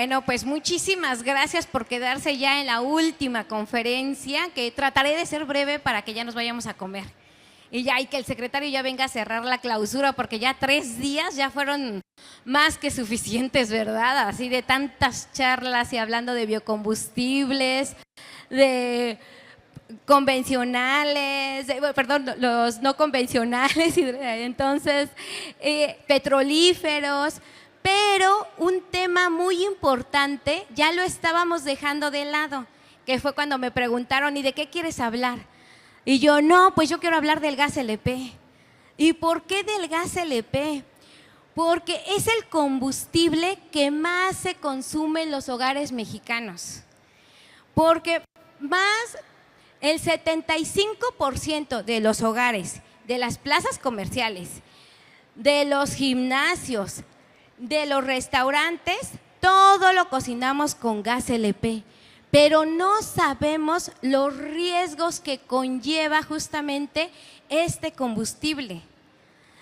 Bueno, pues muchísimas gracias por quedarse ya en la última conferencia, que trataré de ser breve para que ya nos vayamos a comer. Y que el secretario ya venga a cerrar la clausura, porque ya 3 días ya fueron más que suficientes, ¿verdad? Así de tantas charlas y hablando de biocombustibles, de convencionales, los no convencionales, entonces petrolíferos, pero un tema muy importante ya lo estábamos dejando de lado, que fue cuando me preguntaron, ¿y de qué quieres hablar? Y yo, no, pues yo quiero hablar del gas LP. ¿Y por qué del gas LP? Porque es el combustible que más se consume en los hogares mexicanos. Porque más el 75% de los hogares, de las plazas comerciales, de los gimnasios, de los restaurantes, todo lo cocinamos con gas LP. Pero no sabemos los riesgos que conlleva justamente este combustible.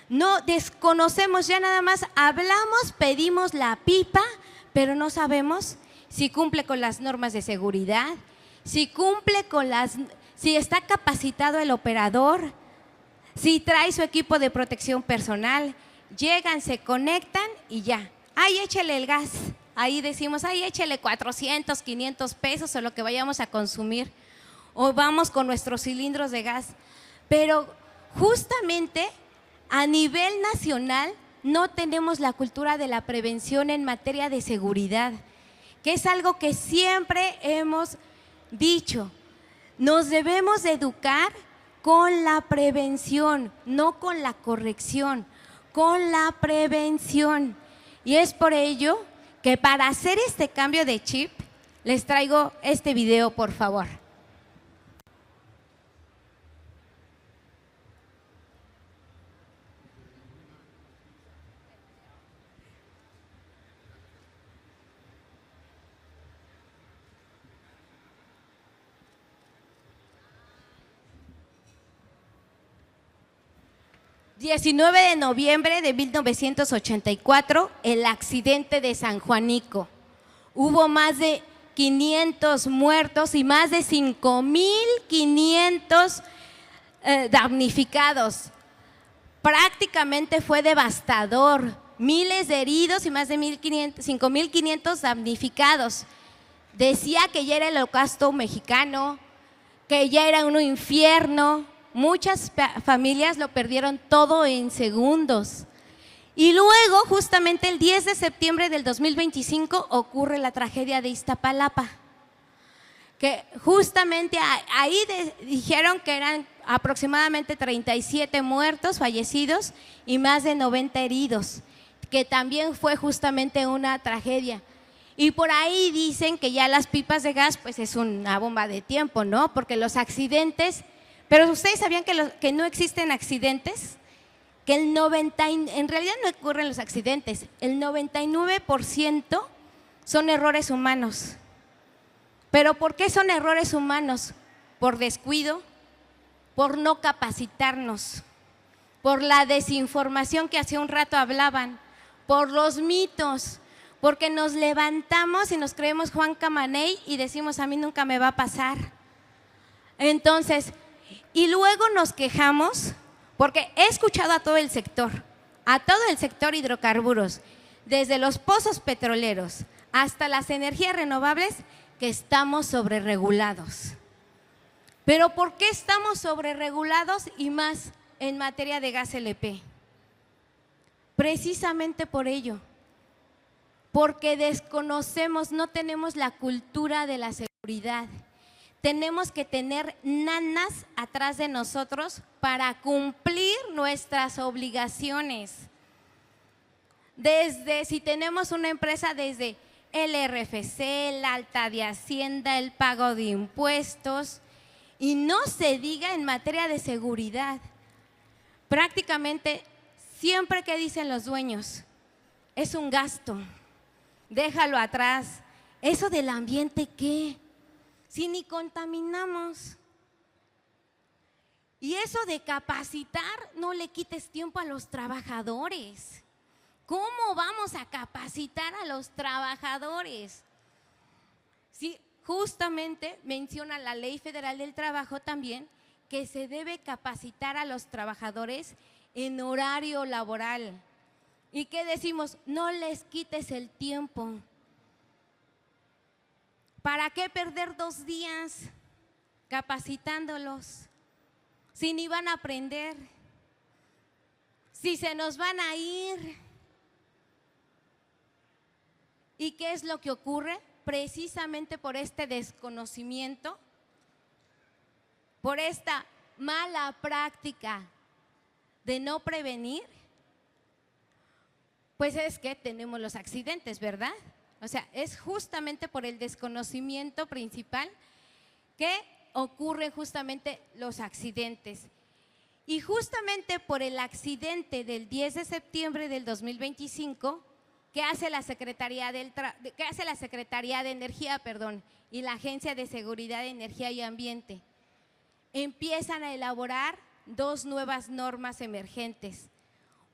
No desconocemos, ya nada más hablamos, pedimos la pipa, pero no sabemos si cumple con las normas de seguridad, si está capacitado el operador, si trae su equipo de protección personal. Llegan, se conectan y ya. ¡Ay, échele el gas! Ahí decimos, ay, échele 400, 500 pesos o lo que vayamos a consumir. O vamos con nuestros cilindros de gas. Pero justamente a nivel nacional no tenemos la cultura de la prevención en materia de seguridad, que es algo que siempre hemos dicho. Nos debemos de educar con la prevención, no con la corrección, con la prevención. Y es por ello que para hacer este cambio de chip, les traigo este video, por favor. ...19 de noviembre de 1984, el accidente de San Juanico. Hubo más de 500 muertos y más de 5,500 damnificados. Prácticamente fue devastador, miles de heridos y más de 5,500 damnificados. Decía que ya era el holocausto mexicano, que ya era un infierno. Muchas familias lo perdieron todo en segundos. Y luego, justamente el 10 de septiembre del 2025, ocurre la tragedia de Iztapalapa, que justamente ahí dijeron que eran aproximadamente 37 muertos, fallecidos y más de 90 heridos, que también fue justamente una tragedia. Y por ahí dicen que ya las pipas de gas pues es una bomba de tiempo, ¿no? Porque los accidentes… Pero ¿ustedes sabían que no existen accidentes? Que en realidad no ocurren los accidentes, el 99% son errores humanos. ¿Pero por qué son errores humanos? Por descuido, por no capacitarnos, por la desinformación que hace un rato hablaban, por los mitos, porque nos levantamos y nos creemos Juan Camaney y decimos, a mí nunca me va a pasar. Entonces… Y luego nos quejamos, porque he escuchado a todo el sector hidrocarburos, desde los pozos petroleros hasta las energías renovables, que estamos sobreregulados. ¿Pero por qué estamos sobreregulados y más en materia de gas LP? Precisamente por ello, porque desconocemos, no tenemos la cultura de la seguridad. Tenemos que tener nanas atrás de nosotros para cumplir nuestras obligaciones. Desde, si tenemos una empresa, desde el RFC, la alta de Hacienda, el pago de impuestos, y no se diga en materia de seguridad. Prácticamente siempre que dicen los dueños, es un gasto, déjalo atrás. ¿Eso del ambiente qué? Si ni contaminamos. Y eso de capacitar, no le quites tiempo a los trabajadores. ¿Cómo vamos a capacitar a los trabajadores? Sí, justamente menciona la Ley Federal del Trabajo también que se debe capacitar a los trabajadores en horario laboral. ¿Y qué decimos? No les quites el tiempo. ¿Para qué perder 2 días capacitándolos si ni van a aprender? Si se nos van a ir. ¿Y qué es lo que ocurre? Precisamente por este desconocimiento, por esta mala práctica de no prevenir, pues es que tenemos los accidentes, ¿verdad? O sea, es justamente por el desconocimiento principal que ocurren justamente los accidentes. Y justamente por el accidente del 10 de septiembre del 2025, que hace la Secretaría de Energía, y la Agencia de Seguridad de Energía y Ambiente, empiezan a elaborar 2 nuevas normas emergentes.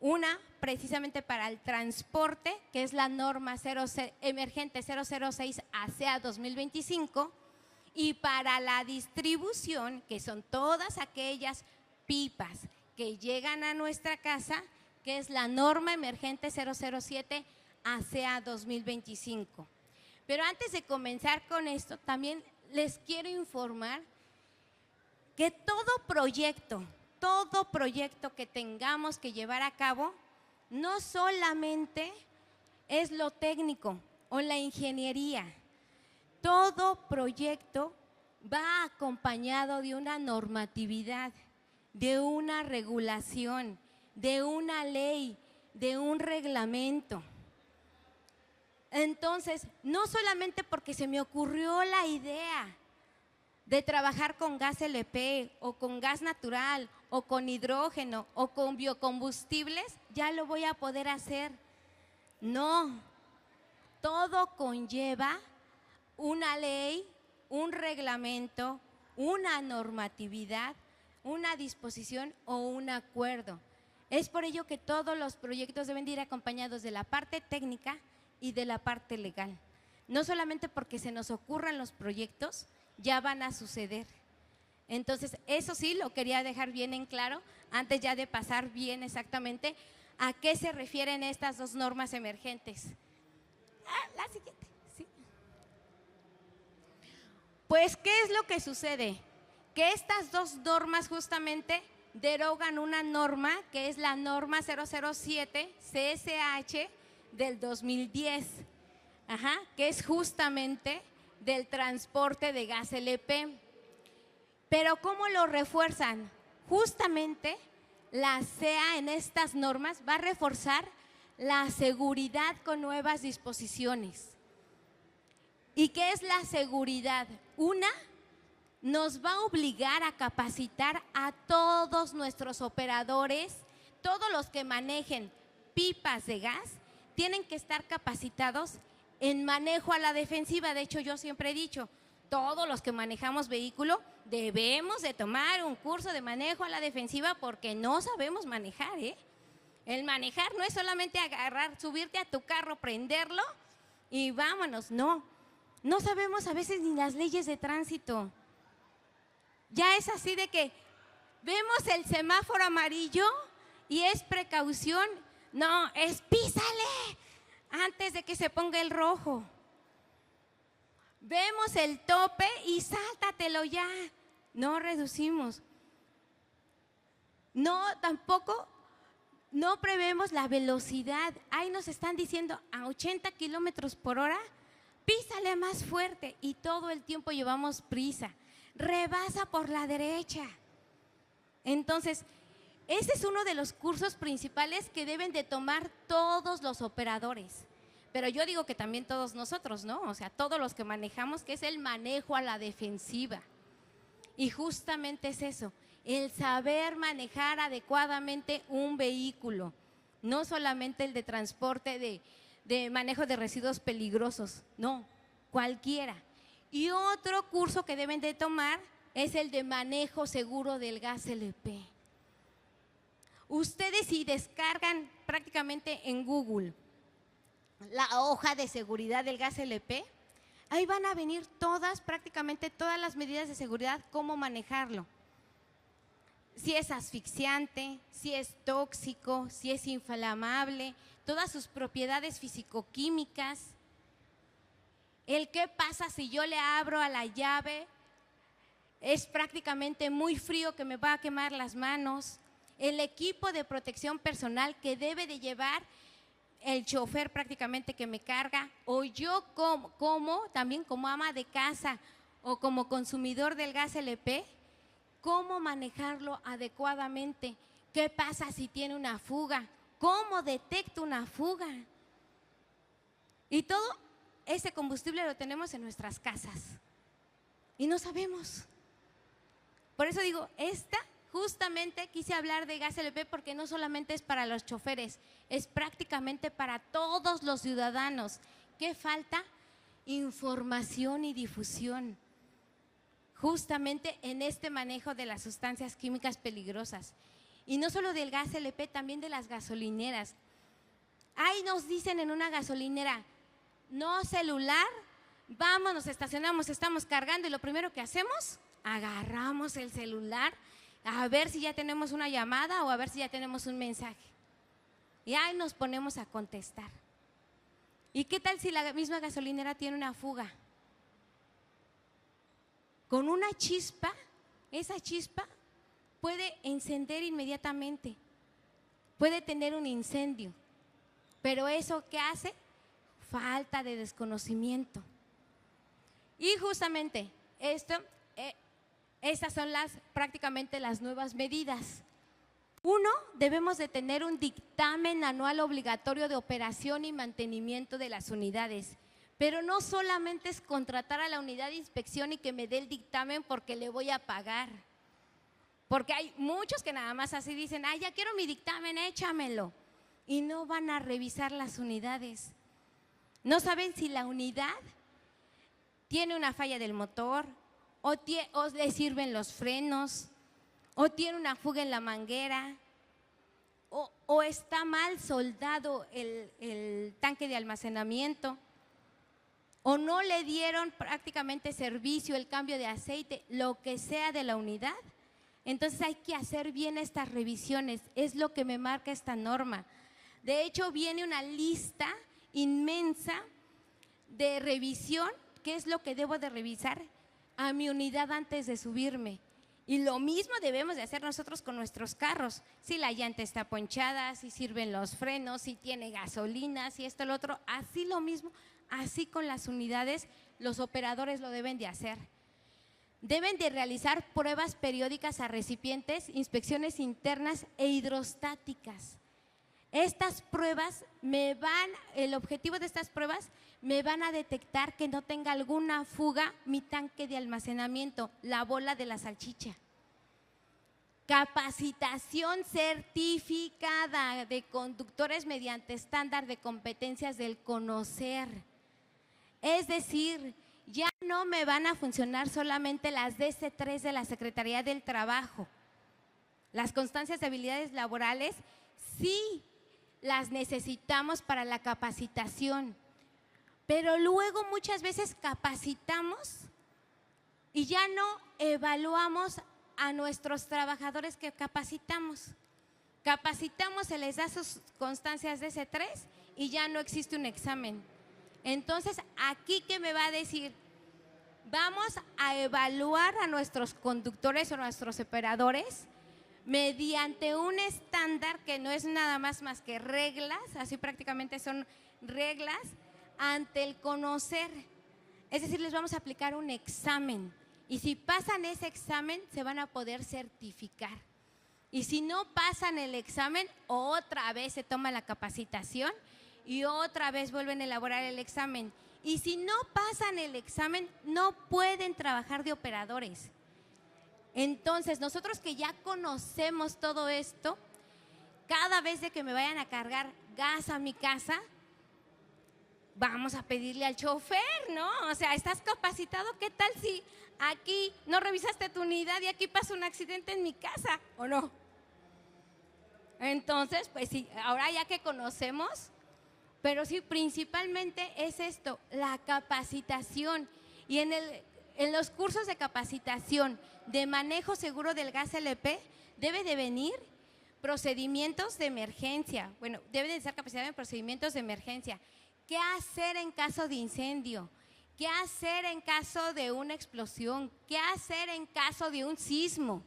Una precisamente para el transporte, que es la norma emergente 006 ASEA 2025, y para la distribución, que son todas aquellas pipas que llegan a nuestra casa, que es la norma emergente 007 ASEA 2025. Pero antes de comenzar con esto, también les quiero informar que todo proyecto que tengamos que llevar a cabo, no solamente es lo técnico o la ingeniería. Todo proyecto va acompañado de una normatividad, de una regulación, de una ley, de un reglamento. Entonces, no solamente porque se me ocurrió la idea de trabajar con gas LP o con gas natural o con hidrógeno o con biocombustibles, ya lo voy a poder hacer. No, todo conlleva una ley, un reglamento, una normatividad, una disposición o un acuerdo. Es por ello que todos los proyectos deben de ir acompañados de la parte técnica y de la parte legal. No solamente porque se nos ocurran los proyectos, ya van a suceder. Entonces, eso sí lo quería dejar bien en claro antes ya de pasar bien exactamente a qué se refieren estas 2 normas emergentes. La siguiente, sí. Pues, ¿qué es lo que sucede? Que estas 2 normas justamente derogan una norma que es la norma 007 CSH del 2010, que es justamente del transporte de gas LP. Pero ¿cómo lo refuerzan? Justamente la SEA en estas normas va a reforzar la seguridad con nuevas disposiciones. ¿Y qué es la seguridad? Una, nos va a obligar a capacitar a todos nuestros operadores, todos los que manejen pipas de gas, tienen que estar capacitados en manejo a la defensiva. De hecho, yo siempre he dicho, todos los que manejamos vehículo debemos de tomar un curso de manejo a la defensiva porque no sabemos manejar, ¿eh? El manejar no es solamente agarrar, subirte a tu carro, prenderlo y vámonos, no. No sabemos a veces ni las leyes de tránsito. Ya es así de que vemos el semáforo amarillo y es precaución. No, es písale antes de que se ponga el rojo. Vemos el tope y sáltatelo ya. No reducimos. No, tampoco no prevemos la velocidad. Ahí nos están diciendo a 80 kilómetros por hora, písale más fuerte y todo el tiempo llevamos prisa. Rebasa por la derecha. Entonces, ese es uno de los cursos principales que deben de tomar todos los operadores. Pero yo digo que también todos nosotros, ¿no? O sea, todos los que manejamos, que es el manejo a la defensiva. Y justamente es eso, el saber manejar adecuadamente un vehículo. No solamente el de transporte de manejo de residuos peligrosos, no, cualquiera. Y otro curso que deben de tomar es el de manejo seguro del gas LP. Ustedes si descargan prácticamente en Google la hoja de seguridad del gas LP, ahí van a venir prácticamente todas las medidas de seguridad, cómo manejarlo. Si es asfixiante, si es tóxico, si es inflamable, todas sus propiedades fisicoquímicas. El qué pasa si yo le abro a la llave, es prácticamente muy frío que me va a quemar las manos. El equipo de protección personal que debe de llevar el chofer prácticamente que me carga, o yo también como ama de casa o como consumidor del gas LP, cómo manejarlo adecuadamente. ¿Qué pasa si tiene una fuga? ¿Cómo detecto una fuga? Y todo ese combustible lo tenemos en nuestras casas y no sabemos. Por eso digo, justamente quise hablar de gas LP porque no solamente es para los choferes, es prácticamente para todos los ciudadanos. ¿Qué falta? Información y difusión, justamente en este manejo de las sustancias químicas peligrosas. Y no solo del gas LP, también de las gasolineras. Ahí nos dicen en una gasolinera, no celular, vamos, nos estacionamos, estamos cargando y lo primero que hacemos, agarramos el celular a ver si ya tenemos una llamada o a ver si ya tenemos un mensaje. Y ahí nos ponemos a contestar. ¿Y qué tal si la misma gasolinera tiene una fuga? Con una chispa, esa chispa puede encender inmediatamente, puede tener un incendio. Pero ¿eso qué hace? Falta de desconocimiento. Y justamente estas son prácticamente las nuevas medidas. Uno, debemos de tener un dictamen anual obligatorio de operación y mantenimiento de las unidades. Pero no solamente es contratar a la unidad de inspección y que me dé el dictamen porque le voy a pagar. Porque hay muchos que nada más así dicen, ya quiero mi dictamen, échamelo. Y no van a revisar las unidades. No saben si la unidad tiene una falla del motor, o le sirven los frenos, o tiene una fuga en la manguera, o está mal soldado el tanque de almacenamiento, o no le dieron prácticamente servicio, el cambio de aceite, lo que sea de la unidad. Entonces hay que hacer bien estas revisiones, es lo que me marca esta norma. De hecho, viene una lista inmensa de revisión, qué es lo que debo de revisar a mi unidad antes de subirme. Y lo mismo debemos de hacer nosotros con nuestros carros. Si la llanta está ponchada, si sirven los frenos, si tiene gasolina, si esto, lo otro. Así lo mismo, así con las unidades, los operadores lo deben de hacer. Deben de realizar pruebas periódicas a recipientes, inspecciones internas e hidrostáticas. Estas pruebas el objetivo de estas pruebas me van a detectar que no tenga alguna fuga mi tanque de almacenamiento, la bola de la salchicha. Capacitación certificada de conductores mediante estándar de competencias del conocer. Es decir, ya no me van a funcionar solamente las DC3 de la Secretaría del Trabajo. Las constancias de habilidades laborales sí las necesitamos para la capacitación, pero luego muchas veces capacitamos y ya no evaluamos a nuestros trabajadores que capacitamos. Capacitamos, se les da sus constancias de DC3 y ya no existe un examen. Entonces, aquí, ¿qué me va a decir? Vamos a evaluar a nuestros conductores o nuestros operadores mediante un estándar que no es nada más que reglas, así prácticamente son reglas ante el conocer. Es decir, les vamos a aplicar un examen y si pasan ese examen se van a poder certificar. Y si no pasan el examen, otra vez se toma la capacitación y otra vez vuelven a elaborar el examen. Y si no pasan el examen, no pueden trabajar de operadores. Entonces, nosotros que ya conocemos todo esto, cada vez de que me vayan a cargar gas a mi casa, vamos a pedirle al chofer, ¿no? O sea, ¿estás capacitado? ¿Qué tal si aquí no revisaste tu unidad y aquí pasa un accidente en mi casa? ¿O no? Entonces, pues sí, ahora ya que conocemos, pero sí, principalmente es esto, la capacitación. Y en los cursos de capacitación de manejo seguro del gas LP debe de venir procedimientos de emergencia. Bueno, debe de ser capacitado en procedimientos de emergencia. ¿Qué hacer en caso de incendio? ¿Qué hacer en caso de una explosión? ¿Qué hacer en caso de un sismo?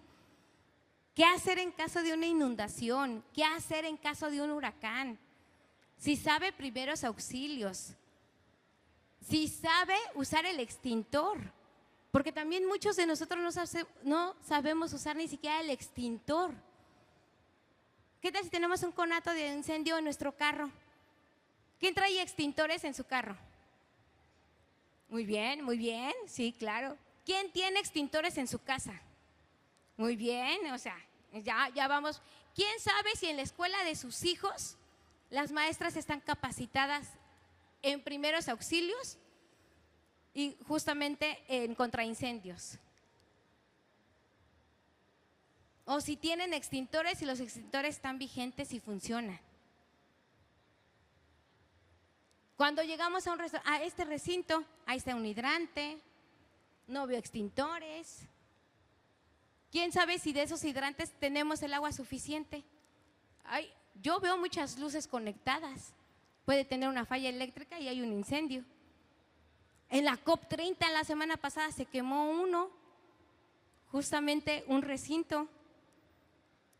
¿Qué hacer en caso de una inundación? ¿Qué hacer en caso de un huracán? Si sabe primeros auxilios, si sabe usar el extintor, porque también muchos de nosotros no sabemos usar ni siquiera el extintor. ¿Qué tal si tenemos un conato de incendio en nuestro carro? ¿Quién trae extintores en su carro? Muy bien, sí, claro. ¿Quién tiene extintores en su casa? Muy bien, o sea, ya vamos. ¿Quién sabe si en la escuela de sus hijos las maestras están capacitadas en primeros auxilios y justamente en contraincendios? O si tienen extintores y los extintores están vigentes y funcionan. Cuando llegamos a este recinto, ahí está un hidrante, no veo extintores. ¿Quién sabe si de esos hidrantes tenemos el agua suficiente? Yo veo muchas luces conectadas. Puede tener una falla eléctrica y hay un incendio. En la COP30 la semana pasada se quemó justamente un recinto.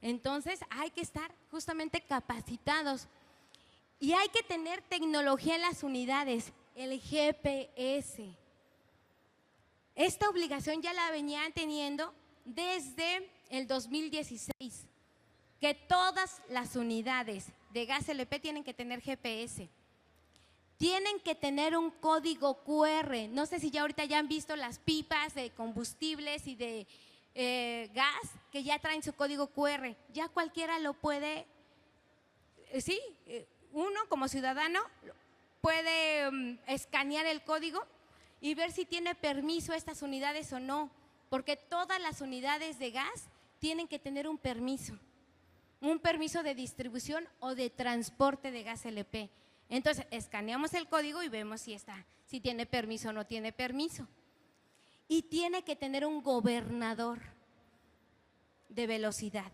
Entonces hay que estar justamente capacitados. Y hay que tener tecnología en las unidades, el GPS. Esta obligación ya la venían teniendo desde el 2016, que todas las unidades de gas LP tienen que tener GPS. Tienen que tener un código QR. No sé si ya ahorita ya han visto las pipas de combustibles y de gas que ya traen su código QR. Ya cualquiera lo puede, uno como ciudadano puede escanear el código y ver si tiene permiso estas unidades o no, porque todas las unidades de gas tienen que tener un permiso de distribución o de transporte de gas LP. Entonces, escaneamos el código y vemos si tiene permiso o no tiene permiso. Y tiene que tener un gobernador de velocidad.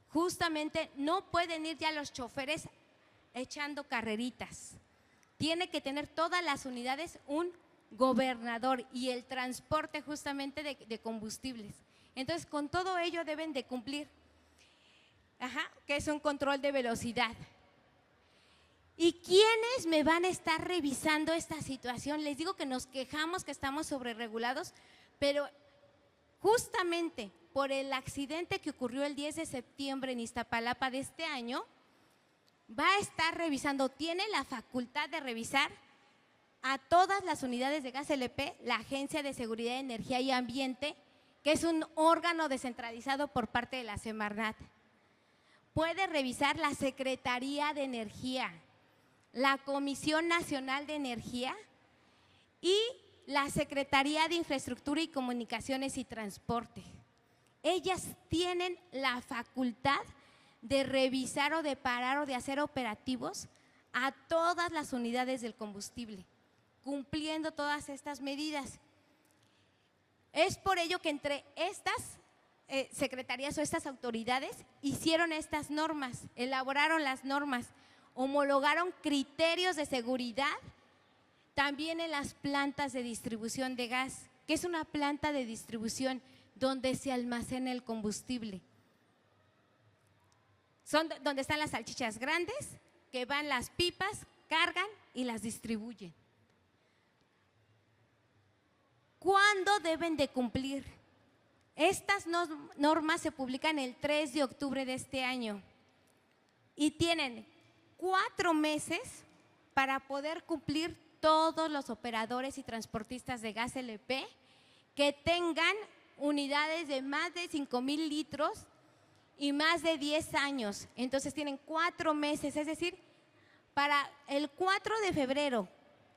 Justamente no pueden ir ya los choferes echando carreritas. Tiene que tener todas las unidades un gobernador y el transporte justamente de combustibles. Entonces, con todo ello deben de cumplir, que es un control de velocidad. ¿Y quiénes me van a estar revisando esta situación? Les digo que nos quejamos que estamos sobreregulados, pero justamente por el accidente que ocurrió el 10 de septiembre en Iztapalapa de este año, va a estar revisando, tiene la facultad de revisar a todas las unidades de gas LP, la Agencia de Seguridad de Energía y Ambiente, que es un órgano descentralizado por parte de la Semarnat. Puede revisar la Secretaría de Energía, la Comisión Nacional de Energía y la Secretaría de Infraestructura y Comunicaciones y Transporte. Ellas tienen la facultad de revisar o de parar o de hacer operativos a todas las unidades del combustible, cumpliendo todas estas medidas. Es por ello que entre estas secretarías o estas autoridades hicieron estas normas, elaboraron las normas, homologaron criterios de seguridad también en las plantas de distribución de gas, que es una planta de distribución donde se almacena el combustible. Son donde están las salchichas grandes, que van las pipas, cargan y las distribuyen. ¿Cuándo deben de cumplir? Estas normas se publican el 3 de octubre de este año y tienen 4 meses para poder cumplir todos los operadores y transportistas de gas LP que tengan unidades de más de 5,000 litros y más de 10 años. Entonces tienen 4 meses, es decir, para el 4 de febrero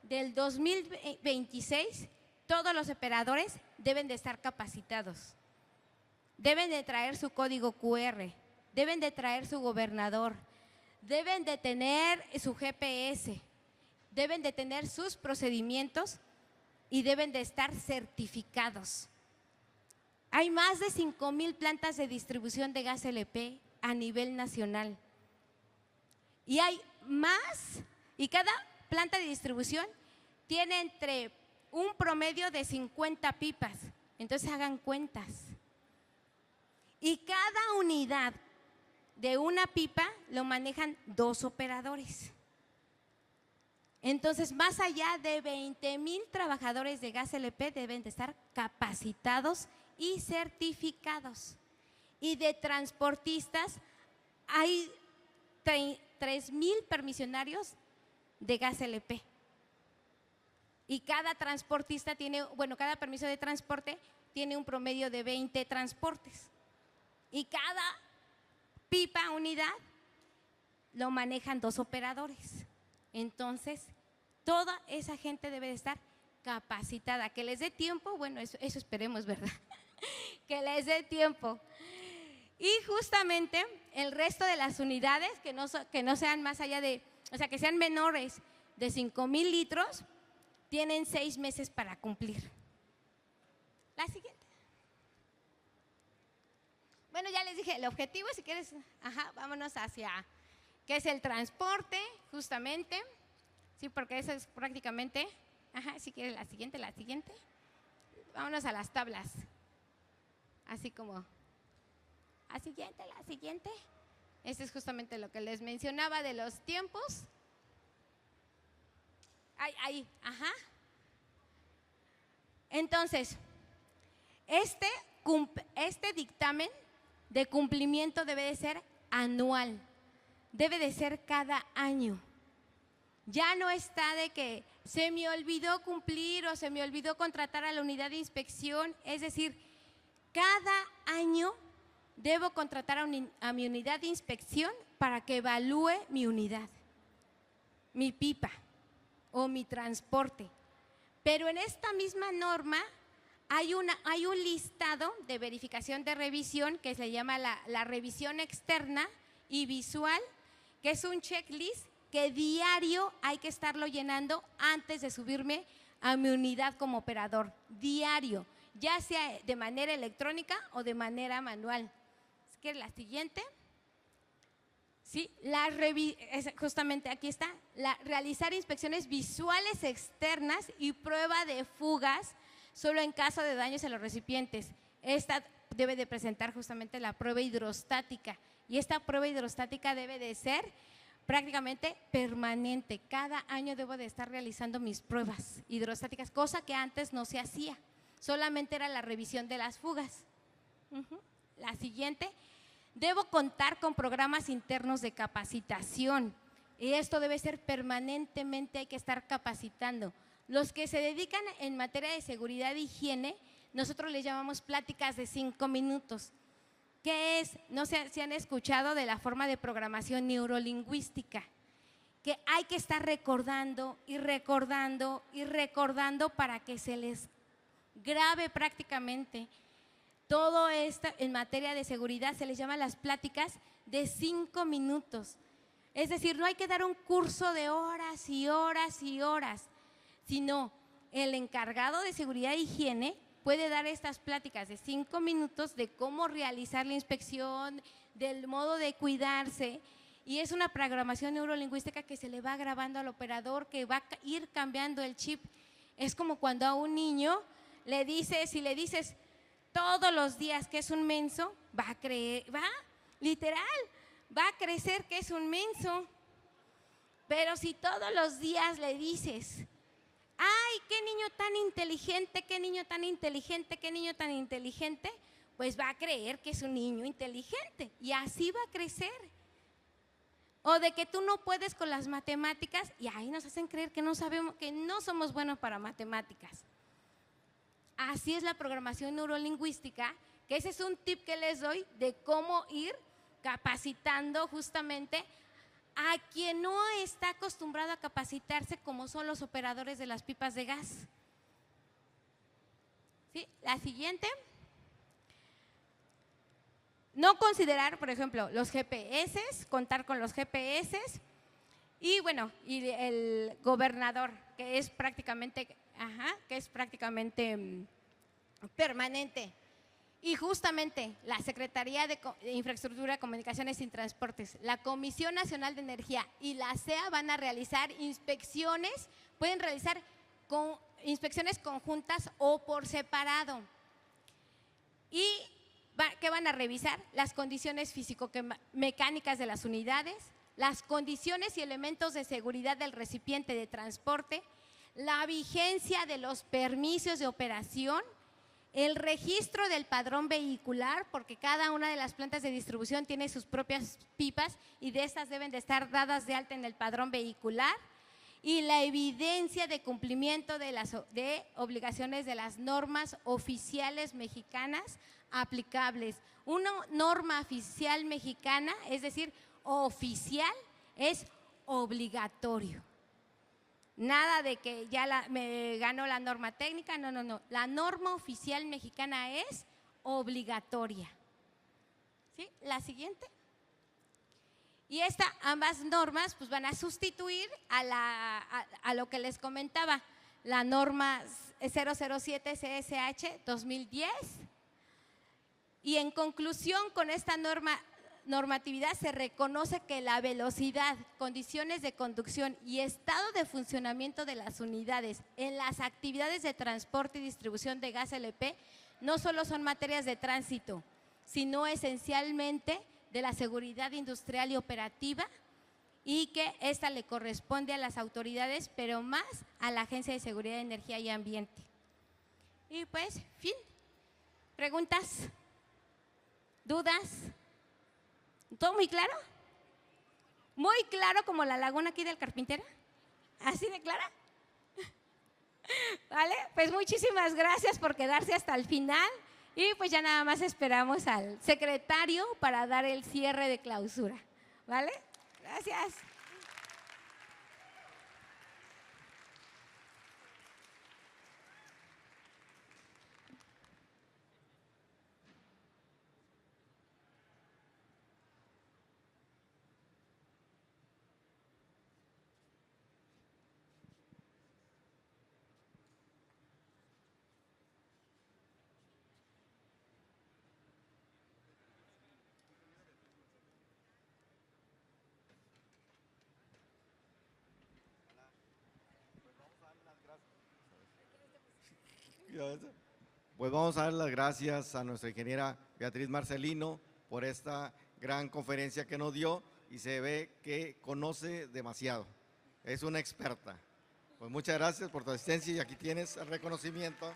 del 2026, todos los operadores deben de estar capacitados, deben de traer su código QR deben de traer su gobernador, deben de tener su GPS, deben de tener sus procedimientos y deben de estar certificados. Hay más de 5,000 plantas de distribución de gas LP a nivel nacional. Y hay más, y cada planta de distribución tiene entre un promedio de 50 pipas. Entonces hagan cuentas. Y cada unidad de una pipa lo manejan 2 operadores. Entonces, más allá de 20,000 trabajadores de gas LP deben de estar capacitados y certificados. Y de transportistas hay 3,000 permisionarios de gas LP. Y cada transportista tiene, cada permiso de transporte tiene un promedio de 20 transportes. Y cada pipa, unidad, lo manejan 2 operadores. Entonces, toda esa gente debe de estar capacitada. Que les dé tiempo, eso esperemos, ¿verdad? Que les dé tiempo. Y justamente el resto de las unidades que no sean más allá de, que sean menores de 5,000 litros, tienen 6 meses para cumplir. La siguiente. Bueno, ya les dije el objetivo, si quieres, vámonos hacia qué es el transporte, justamente. Sí, porque eso es prácticamente, si quieres la siguiente. Vámonos a las tablas. Así como, la siguiente. Este es justamente lo que les mencionaba de los tiempos. Ahí. Entonces, este dictamen de cumplimiento debe de ser anual, debe de ser cada año. Ya no está de que se me olvidó cumplir o se me olvidó contratar a la unidad de inspección, es decir, cada año debo contratar a mi unidad de inspección para que evalúe mi unidad, mi pipa o mi transporte. Pero en esta misma norma hay un listado de verificación de revisión que se llama la revisión externa y visual, que es un checklist que diario hay que estarlo llenando antes de subirme a mi unidad como operador, diario, ya sea de manera electrónica o de manera manual. ¿Quieres la siguiente? Sí, justamente aquí está, realizar inspecciones visuales externas y prueba de fugas solo en caso de daños en los recipientes. Esta debe de presentar justamente la prueba hidrostática y esta prueba hidrostática debe de ser prácticamente permanente. Cada año debo de estar realizando mis pruebas hidrostáticas, cosa que antes no se hacía, solamente era la revisión de las fugas. La siguiente, debo contar con programas internos de capacitación y esto debe ser permanentemente, hay que estar capacitando. Los que se dedican en materia de seguridad e higiene, nosotros les llamamos pláticas de 5 minutos. ¿Qué es? No sé si han escuchado de la forma de programación neurolingüística, que hay que estar recordando y recordando y recordando para que se les grabe prácticamente. Todo esto en materia de seguridad se les llama las pláticas de 5 minutos. Es decir, no hay que dar un curso de horas y horas y horas, sino el encargado de seguridad e higiene puede dar estas pláticas de 5 minutos de cómo realizar la inspección, del modo de cuidarse, y es una programación neurolingüística que se le va grabando al operador, que va a ir cambiando el chip. Es como cuando a un niño si le dices todos los días que es un menso, va a crecer que es un menso. Pero si todos los días le dices, ¡ay, qué niño tan inteligente, qué niño tan inteligente, qué niño tan inteligente!, pues va a creer que es un niño inteligente y así va a crecer. O de que tú no puedes con las matemáticas y ahí nos hacen creer que no sabemos, que no somos buenos para matemáticas. Así es la programación neurolingüística, que ese es un tip que les doy de cómo ir capacitando justamente a quien no está acostumbrado a capacitarse, como son los operadores de las pipas de gas. ¿Sí? La siguiente. No considerar, por ejemplo, los GPS, contar con los GPS y bueno, y el gobernador, que es prácticamente, permanente. Y justamente la Secretaría de Infraestructura, Comunicaciones y Transportes, la Comisión Nacional de Energía y la CEA van a realizar inspecciones, pueden realizar inspecciones conjuntas o por separado. ¿Y qué van a revisar? Las condiciones físico-mecánicas de las unidades, las condiciones y elementos de seguridad del recipiente de transporte, la vigencia de los permisos de operación, el registro del padrón vehicular, porque cada una de las plantas de distribución tiene sus propias pipas y de estas deben de estar dadas de alta en el padrón vehicular, y la evidencia de cumplimiento de obligaciones de las normas oficiales mexicanas aplicables. Una norma oficial mexicana, es decir, oficial, es obligatorio. Nada de que ya me ganó la norma técnica, no. La norma oficial mexicana es obligatoria. ¿Sí? La siguiente. Y ambas normas pues van a sustituir a lo que les comentaba, la norma 007 CSH 2010. Y en conclusión, con esta normatividad se reconoce que la velocidad, condiciones de conducción y estado de funcionamiento de las unidades en las actividades de transporte y distribución de gas LP no solo son materias de tránsito, sino esencialmente de la seguridad industrial y operativa, y que esta le corresponde a las autoridades, pero más a la Agencia de Seguridad de Energía y Ambiente. Y pues, fin. ¿Preguntas? ¿Dudas? ¿Todo muy claro? ¿Muy claro como la laguna aquí del Carpintero? ¿Así de clara? Vale, pues muchísimas gracias por quedarse hasta el final. Y pues ya nada más esperamos al secretario para dar el cierre de clausura. ¿Vale? Gracias. Pues vamos a dar las gracias a nuestra ingeniera Beatriz Marcelino por esta gran conferencia que nos dio y se ve que conoce demasiado, es una experta. Pues muchas gracias por tu asistencia y aquí tienes el reconocimiento